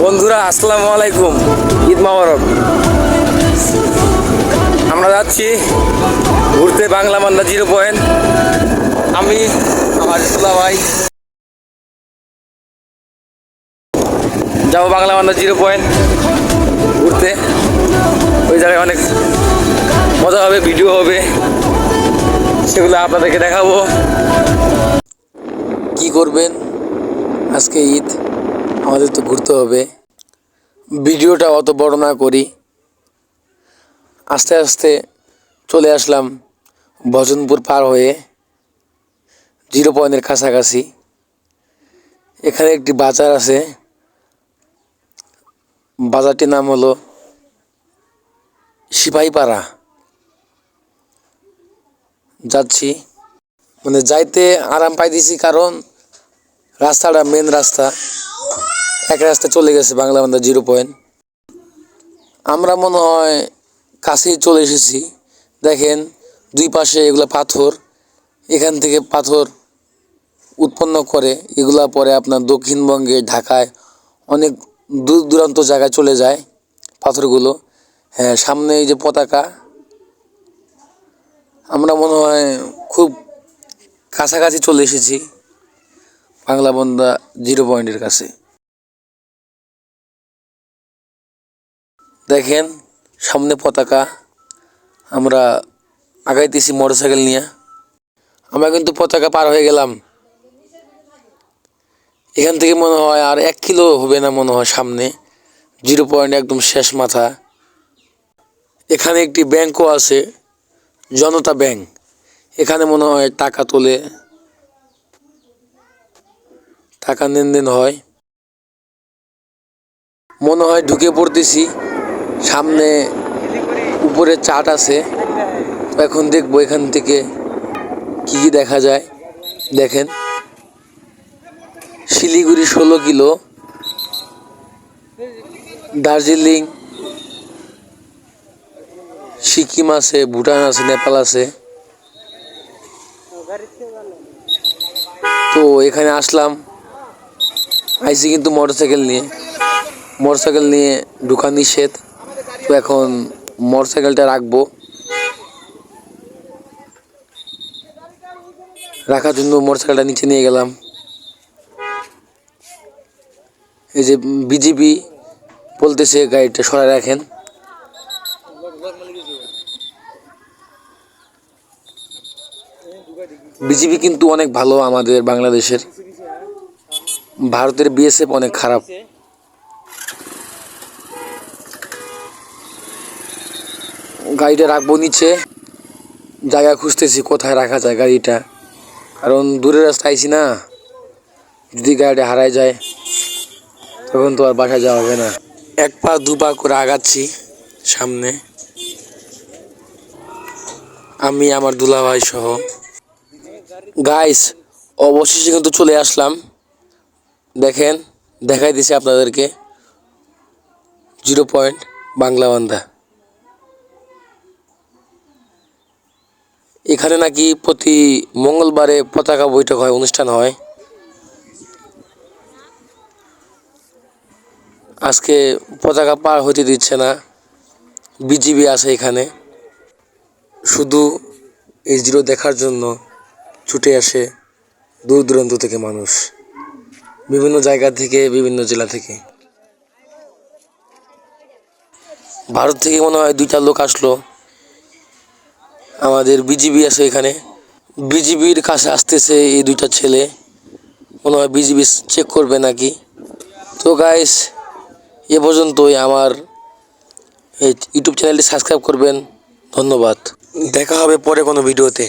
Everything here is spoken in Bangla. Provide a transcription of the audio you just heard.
বন্ধুরা আসসালামু আলাইকুম, ঈদ মোবারক। আমরা যাচ্ছি ঘুরতে বাংলা মান্দা 0 পয়েন্ট। আমি আমার ইসলা ভাই যাবো বাংলা মান্দা 0 পয়েন্ট ঘুরতে। ওই জায়গায় অনেক মজা হবে, ভিডিও হবে, সেগুলো আপনাদেরকে দেখাবো। কি করবেন, আজকে ঈদ, আমাদের তো ঘুরতে হবে। ভিডিওটা অত বড় না করি, আস্তে আস্তে চলে আসলাম ভজনপুর পার হয়ে 0 পয়েন্টের কাছাকাছি। এখানে একটি বাজার আছে, বাজারটির নাম হলো সিপাহীপাড়া। যাচ্ছি, মানে যাইতে আরাম পাইতেছি, কারণ রাস্তাটা মেন রাস্তা, এক রাস্তা চলে গেছে বাংলা বান্ধা 0 পয়েন্ট। আমরা মনে হয় কাছেই চলে এসেছি। দেখেন দুই পাশে এগুলা পাথর, এখান থেকে পাথর উৎপন্ন করে, এগুলা পরে আপনার দক্ষিণবঙ্গে ঢাকায় অনেক দূর দূরান্ত জায়গায় চলে যায় পাথরগুলো। হ্যাঁ, সামনে এই যে পতাকা, আমরা মনে হয় খুব কাছাকাছি চলে এসেছি বাংলা বান্ধা 0 পয়েন্টের কাছে। দেখেন সামনে পতাকা, আমরা আগাইতেছি মোটরসাইকেল নিয়ে। আমরা কিন্তু পতাকা পার হয়ে গেলাম। এখান থেকে মনে হয় আর 1 কিলো হবে না মনে হয় সামনে 0 পয়েন্ট, একদম শেষ মাথা। এখানে একটি ব্যাংকও আছে, জনতা ব্যাংক। এখানে মনে হয় টাকা তোলে, টাকা লেনদেন হয় মনে হয়। ঢুকে পড়তেছি, সামনে উপরে চাট আছে। এখন দেখবো এখান থেকে কি কি দেখা যায়। দেখেন শিলিগুড়ি 16 কিলো, দার্জিলিং, সিকিম আছে, ভুটান আছে, নেপাল আছে। তো এখানে আসলাম, আইসি কিন্তু মোটরসাইকেল নিয়ে ঢোকা নিষেধ। তো এখন মোটরসাইকেলটা রাখবো, রাখার জন্য মোটরসাইকেলটা নিচে নিয়ে গেলাম। এই যে বিজিবি বলতেছে গাড়িটা সরায় রাখেন। বিজিবি কিন্তু অনেক ভালো আমাদের বাংলাদেশের, ভারতের বিএসএফ অনেক খারাপ। গাড়িটা রাখবো নিচে, জায়গা খুঁজতেছি কোথায় রাখা যায় গাড়িটা, কারণ দূরের রাস্তা আইছি না। যদি গাড়িটা হারায় যায় তখন তো আর বাসায় যাওয়া হবে না। 1 পা 2 পা করে আগাচ্ছি সামনে, আমি আমার দুলাভাই সহ। গাইস, অবশেষে কিন্তু চলে আসলাম। দেখেন, দেখাই দিছি আপনাদেরকে 0 পয়েন্ট বাংলা বান্ধা। এখানে নাকি প্রতি মঙ্গলবারে পতাকা বৈঠক হয়, অনুষ্ঠান হয়। আজকে পতাকা পার হতে দিচ্ছে না, বিজিবি আছে এখানে। শুধু এই 0 দেখার জন্য ছুটে আসে দূর দূরান্ত থেকে মানুষ, বিভিন্ন জায়গা থেকে, বিভিন্ন জেলা থেকে। ভারত থেকে মনে হয় 2টা লোক আসলো। আমাদের বিজিবি আছে এখানে, বিজিবির কাছে আসতেছে এই 2টা ছেলে, মনে হয় বিজিবি চেক করবে নাকি। তো গাইস, এ পর্যন্তই। আমার এই ইউটিউব চ্যানেলটি সাবস্ক্রাইব করবেন, ধন্যবাদ। দেখা হবে পরে কোনো ভিডিওতে।